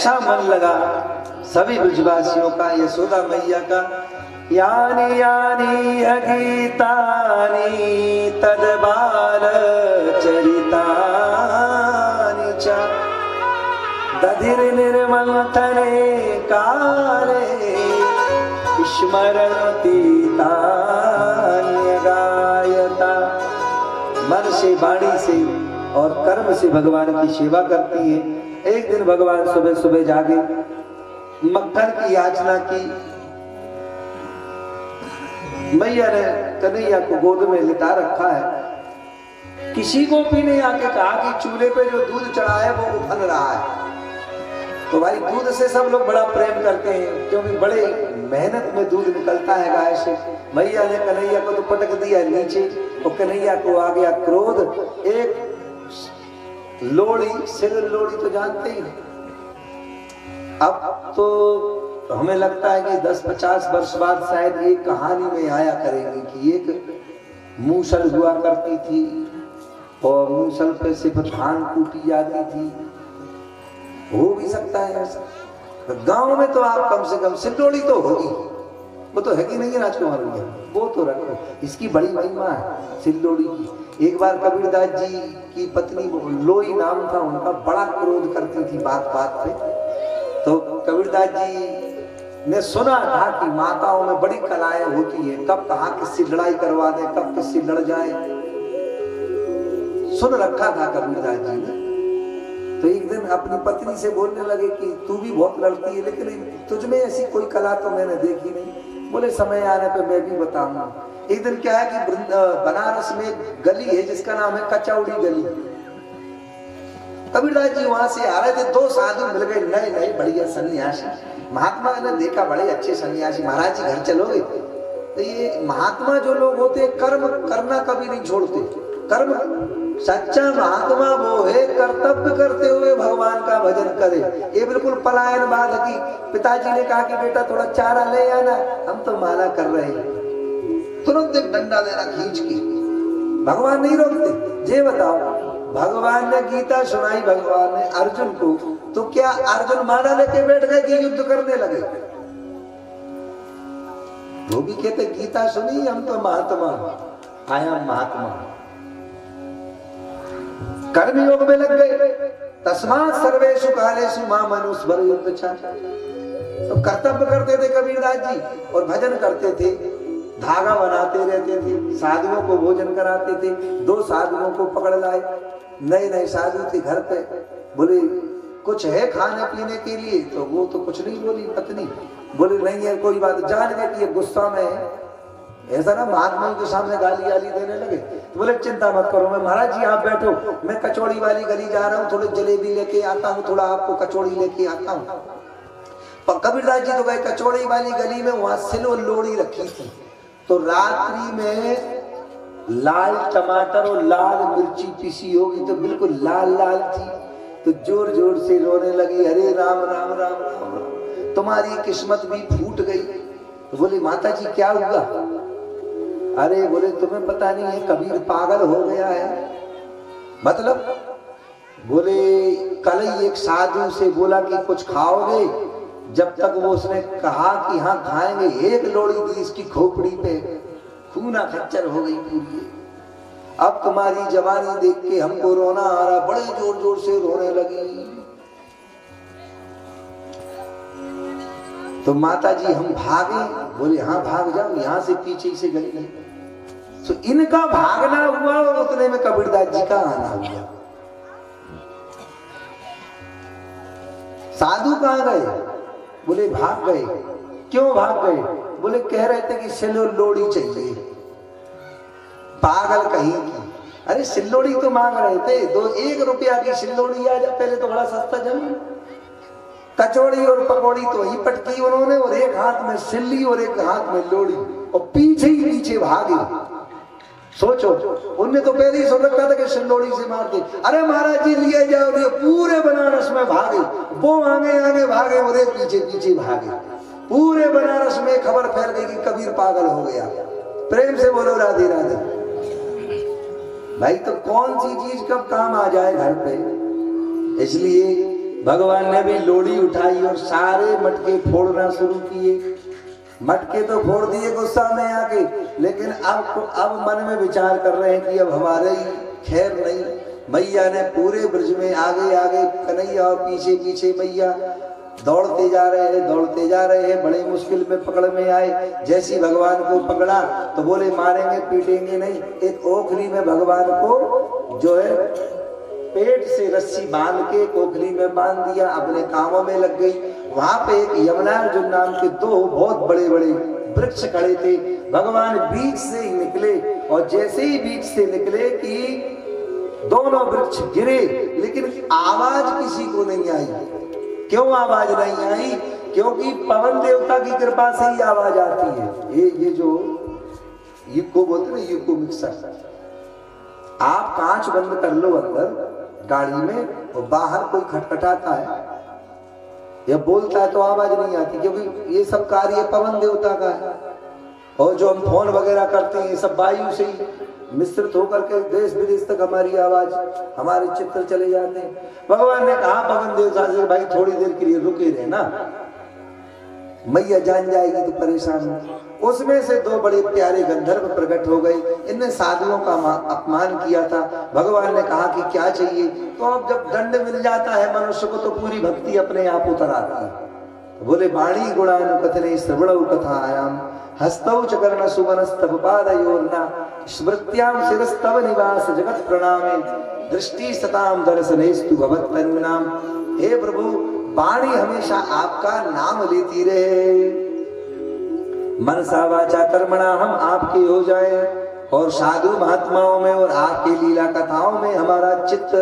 ऐसा मन लगा सभी ब्रजवासियों का, यशोदा मैया का। यानी यानी गीतानि तद्बाल चरितानि च दधिर निर्मंथने काले स्मरन्ति तान्यगायता। मन से, वाणी से और कर्म से भगवान की सेवा करती है। एक दिन भगवान सुबह सुबह जागे, मक्खन की याचना की। मैया ने कन्हैया को गोद में लिटा रखा है। किसी को भी नहीं आके कहा कि चूल्हे पे जो दूध चढ़ा है वो उफल रहा है। तो भाई दूध से सब लोग बड़ा प्रेम करते हैं, क्योंकि बड़े मेहनत में दूध निकलता है गाय से। मैया ने कन्हैया को तो पटक दिया नीचे, और कन्हैया को आ गया क्रोध। एक लोड़ी, सिल लोड़ी तो जानते ही। अब तो हमें लगता है कि 10-50 वर्ष बाद शायद एक कहानी में आया करेंगे कि एक मूसल हुआ करती थी और मूसल पे सिर्फ धान कूटी जाती थी। हो भी सकता है ऐसा। गांव में तो आप कम से कम सिल्लोड़ी तो होगी, वो तो है कि नहीं है राजकुमार भैया, वो तो रखो। इसकी बड़ी महिमा है सिल्लोड़ी की। एक बार कबीरदास जी की पत्नी लोई नाम था उनका, बड़ा क्रोध करती थी बात बात पे। तो कबीरदास जी ने सुना था कि माताओं में बड़ी कलाएं होती है, कब कहाँ किससे लड़ाई करवा दे, कब किससे लड़ जाए, सुन रखा था कबीरदास जी ने। तो एक दिन अपनी पत्नी से बोलने लगे कि तू भी बहुत लड़ती है, लेकिन तुझ में ऐसी कोई कला तो मैंने देखी नहीं। बोले समय आने पे मैं भी बताऊंगा। एक दिन क्या है कि बनारस में एक गली है जिसका नाम है कचौड़ी गली। कबीरदास जी वहां से आ रहे थे, दो साधु मिल गए, नए नए बढ़िया सन्यासी। महात्मा ने देखा बड़े अच्छे सन्यासी, महाराज जी घर चलोगे? तो ये महात्मा जो लोग होते हैं कर्म करना कभी नहीं छोड़ते। कर्म, सच्चा महात्मा वो है कर्तव्य करते हुए भगवान का भजन करे। ये बिल्कुल पलायनवाद की। पिताजी ने कहा कि बेटा थोड़ा चारा ले आना, हम तो माला कर रहे हैं, तुरंत एक डंडा देना खींच के। भगवान नहीं रोकते। ये बताओ, भगवान ने गीता सुनाई भगवान ने अर्जुन को, तो क्या अर्जुन माला लेके बैठ गए कि युद्ध करने लगे? वो भी कहते गीता सुनी, हम तो महात्मा, आया महात्मा। कर्म योग में लग गए। तस्मात् सर्वेषु कालेषु मां मनुस्मर युद्ध च। तो कर्तव्य करते थे कबीरदास जी और भजन करते थे, धागा बनाते रहते थे, साधुओं को भोजन कराते थे। दो साधुओं को पकड़ लाए, नए नए साधु थे घर पे। बोले कुछ है खाने पीने के लिए? तो वो तो कुछ नहीं बोली पत्नी। बोले नहीं है कोई बात, जान गए कि ये गुस्सा में है। ऐसा ना महात्माओं के सामने गाली गाली देने लगे। तो बोले चिंता मत करो, मैं महाराज जी आप बैठो, मैं कचौड़ी वाली गली जा रहा हूँ, थोड़ी जलेबी लेके आता हूँ, थोड़ा आपको कचौड़ी लेके आता हूँ। पर कबीरदास जी तो गए कचौड़ी वाली गली में, वहां सिलो लोड़ी रखी थी। तो रात्रि में लाल टमाटर और लाल मिर्ची पीसी होगी, तो बिल्कुल लाल लाल थी। तो जोर जोर से रोने लगी, हरे राम राम राम राम राम, तुम्हारी किस्मत भी फूट गई। तो बोले माता जी क्या हुआ? अरे बोले तुम्हें पता नहीं है कबीर पागल हो गया है। मतलब? बोले कल ही एक साधु से बोला कि कुछ खाओगे, जब तक वो उसने कहा कि हाँ खाएंगे, एक लोड़ी दी इसकी खोपड़ी पे, खूना खच्चर हो गई पूरी। अब तुम्हारी जवानी देख के हमको रोना आ रहा, बड़े जोर जोर से रोने लगी। तो माता जी हम भागे? बोले हाँ भाग जाओ, यहाँ से पीछे से गली है। तो इनका भागना हुआ और उतने में कबीरदास जी का आना हुआ। साधु कहाँ गए? बोले भाग गए। क्यों भाग गए? बोले कह रहे थे कि सिलो लोड़ी चाहिए। पागल कहीं की। अरे सिल्लोड़ी तो मांग रहे थे, 1 रुपया की सिल्लोड़ी आ जा, पहले तो बड़ा सस्ता जमा। कचौड़ी और पकौड़ी तो ही पटकी उन्होंने, और एक हाथ में सिल्ली और एक हाथ में लोड़ी, और पीछे ही पीछे भागे। सोचो, उनने तो पहले ही सोच रखा था कि सिल्लोड़ी से मार दे। अरे महाराज जी लिए जाओ, पूरे बनारस में भागे। वो आगे आगे भागे और एक पीछे पीछे भागे। पूरे बनारस में खबर फैल गई कि कबीर पागल हो गया। प्रेम से बोलो राधे राधे। भाई तो कौन सी चीज कब काम आ जाए घर पे। इसलिए भगवान ने भी लोड़ी उठाई और सारे मटके फोड़ना शुरू किए। मटके तो फोड़ दिए गुस्सा में आके, लेकिन अब मन में विचार कर रहे हैं कि अब हमारे ही खैर नहीं। मैया ने पूरे ब्रज में आगे आगे कन्हैया और पीछे पीछे मैया दौड़ते जा रहे हैं। बड़े मुश्किल में पकड़ में आए। जैसी भगवान को पकड़ा तो बोले मारेंगे पीटेंगे नहीं। एक ओखली में भगवान को जो है पेट से रस्सी बांध के ओखली में बांध दिया, अपने कामों में लग गई। वहां पे एक यमुनार्जुन नाम के दो बहुत बड़े बड़े वृक्ष खड़े थे। भगवान बीच से ही निकले और जैसे ही बीच से निकले कि दोनों वृक्ष गिरे, लेकिन आवाज किसी को नहीं आई। क्यों आवाज नहीं आई? क्योंकि पवन देवता की कृपा से ही आवाज आती है। ये जो यूको बोलते ना, यूको मिक्सर, आप कांच बंद कर लो अंदर गाड़ी में और बाहर कोई खटखटाता है या बोलता है तो आवाज नहीं आती, क्योंकि ये सब कार्य पवन देवता का है। और जो हम फोन वगैरह करते हैं ये सब वायु से ही मिश्रित होकर के देश विदेश तक हमारी आवाज, हमारे चित्र चले जाते हैं। भगवान ने कहा पवन देवता से, भाई थोड़ी देर के लिए रुके रहे ना, मैया जान जाएगी तो परेशान हो। उसमें से दो बड़े प्यारे गंधर्व प्रकट हो गए। इनने साधुओं का अपमान किया था। भगवान ने कहा कि क्या चाहिए? तो अब जब दंड मिल जाता है मनुष्य को तो पूरी भक्ति अपने आप उतर आती है। तो बोले वाणी गुणानुकथने श्रवणौ कथायाम हस्तौ च कर्ण सुमनस्तव पादयोर्ना स्मृत्याम शिरस्तव निवास जगत प्रणामे दृष्टि सताम दर्शनेस्तु भवत्तनुनाम। हे प्रभु, वाणी हमेशा आपका नाम लेती रहे, मनसा वाचा कर्मणा हम आपके हो जाए, और साधु महात्माओं में और आपकी लीला कथाओं में हमारा चित्त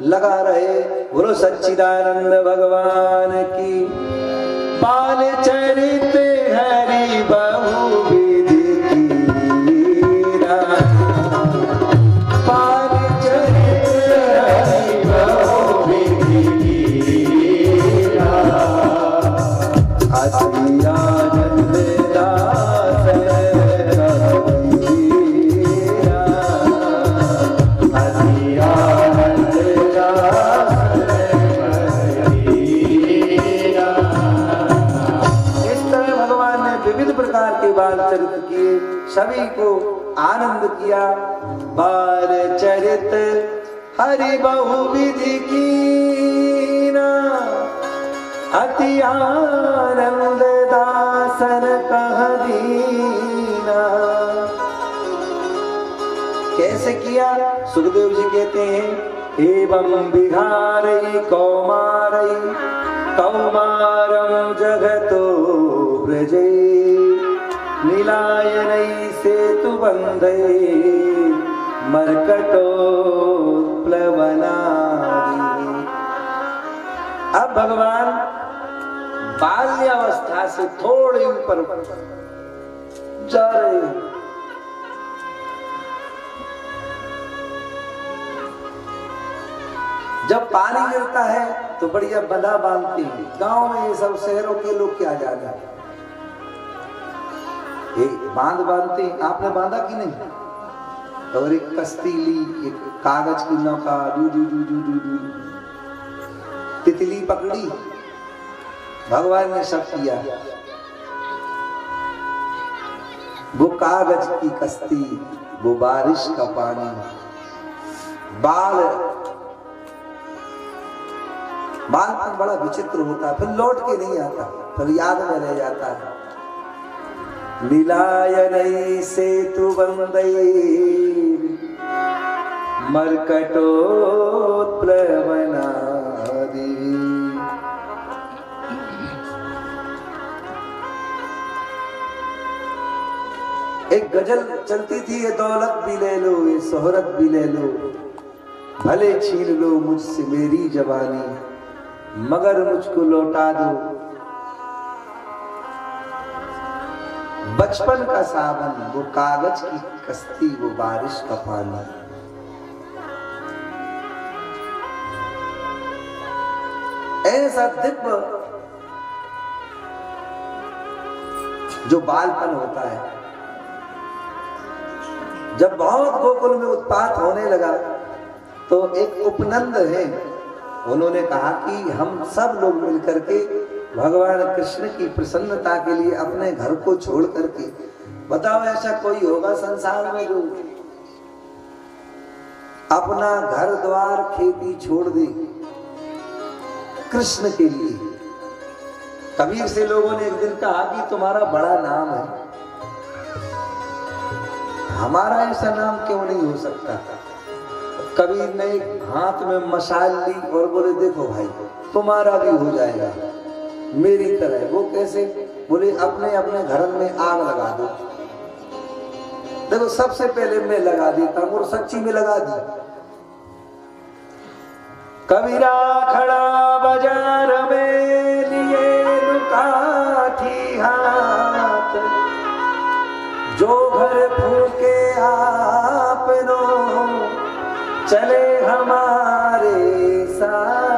लगा रहे। बोलो सच्चिदानंद भगवान की। बाल चरित हरि बहुविधि कीरा, बाल चरित हरि बहुविधि कीरा, अति आनंद दास कबीरा, अति आनंद दास कबीरा। विविध प्रकार के बाल चरित किए, सभी को आनंद किया। बाल चरित हरि बहुविधि कीना, अति आनंद दासन कह दीना। कैसे किया? सुखदेव जी कहते हैं एवं विहारई कौमारई कौमारं जगतो व्रजे नीलायनै सेतु बंधे मरकटो प्लवनादि। अब भगवान बाल्यावस्था से थोड़े ऊपर जा रहे हैं। जब पानी गिरता है तो बढ़िया बंधा बांधते हैं। गांव में ये सब शहरों के लोग क्या जाना, बांध बांधते हैं। आपने बांधा कि नहीं? और एक कश्ती ली, एक कागज की नौका, do do do do do do, तितली पकड़ी। भगवान ने सब किया। वो कागज की कश्ती, वो बारिश का पानी, बालपन बड़ा विचित्र होता है, फिर लौट के नहीं आता, फिर याद में रह जाता है। नीलायनै सेतु बंधै मरकटोत्प्लवनादि। एक गजल चलती थी, ये दौलत भी ले लो, ये शोहरत भी ले लो, भले छीन लो मुझसे मेरी जवानी, मगर मुझको लौटा दो बचपन का सावन, वो कागज की कश्ती, वो बारिश का पानी। ऐसा दिव्य जो बालपन होता है। जब बहुत गोकुल में उत्पात होने लगा तो एक उपनंद है, उन्होंने कहा कि हम सब लोग मिलकर के भगवान कृष्ण की प्रसन्नता के लिए अपने घर को छोड़ करके, बताओ ऐसा कोई होगा संसार में जो अपना घर द्वार खेती छोड़ दे कृष्ण के लिए। कबीर से लोगों ने एक दिन कहा कि तुम्हारा बड़ा नाम है, हमारा ऐसा नाम क्यों नहीं हो सकता। कबीर ने हाथ में मशाल ली और बोले देखो भाई तुम्हारा भी हो जाएगा मेरी तरह। वो कैसे? बोले अपने अपने घर में आग लगा दो। देखो सबसे पहले मैं लगा देता हूं, और सच्ची में लगा दी। कबीरा खड़ा बाजार में लिए लुकाठी हाथ, जो घर फूके आपनो चले हमारे साथ।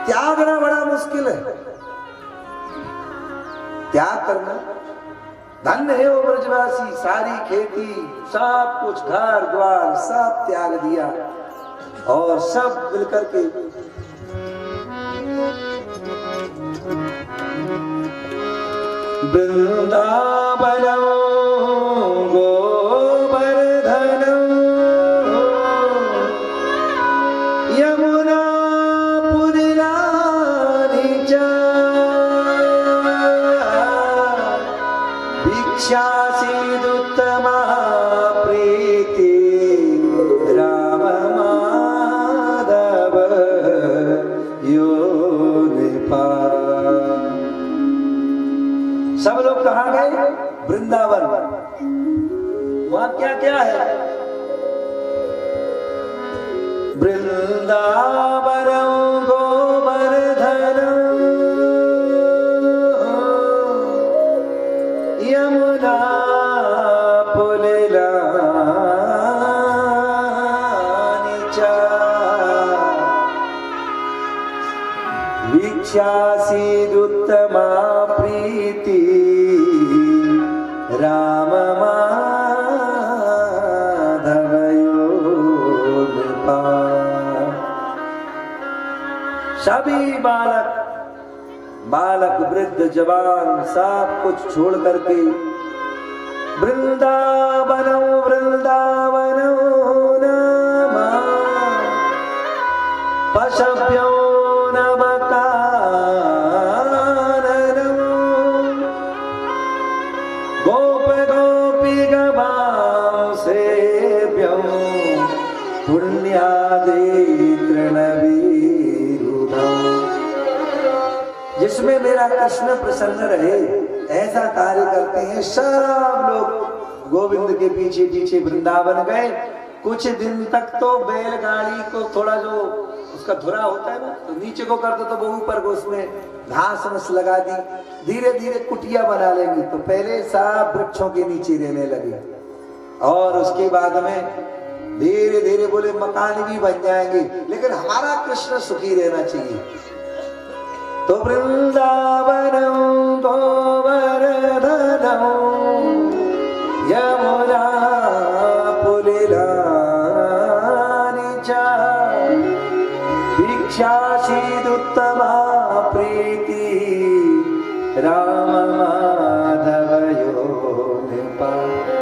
त्यागना बड़ा मुश्किल है, त्याग करना। धन्य है वो ब्रजवासी, सारी खेती सब कुछ घर द्वार सब त्याग दिया और सब मिलकर के वृंदावनम गोवर्धनम यमुना पुरानी च भिक्षासीदुत्तमा प्रीति राम माधव यो निपा। सब लोग कहाँ गए? वृंदावन। वहां क्या क्या है? वृंदावनम गोवर्धनम यमुना पुलिलानि च भिक्षासीदुत्तमा प्रीति राम माधव यो निपा। सभी बालक वृद्ध जवान सब कुछ छोड़ करके वृंदावनम वृंदावनम नाम पशव्यो नवकाननम गोप गोपी गवां सेव्यं पुण्यादि तृणवीरुधम्। जिसमें मेरा कृष्ण प्रसन्न रहे ऐसा कार्य करते हैं। सब लोग गोविंद के पीछे पीछे वृंदावन गए। कुछ दिन तक तो बैलगाड़ी को थोड़ा जो उसका धुरा होता है ना, तो नीचे को कर दो तो वो ऊपर को उसमें घास मस लगा दी। धीरे धीरे कुटिया बना लेंगे, तो पहले सब वृक्षों के नीचे रहने लगे और उसके बाद में धीरे धीरे बोले मकान भी बन जाएंगे, लेकिन हमारा कृष्ण सुखी रहना चाहिए। तो वृंदावनम गोवर्धनम यमुना पुलिलानि च भिक्षासीदुत्तमा प्रीति राम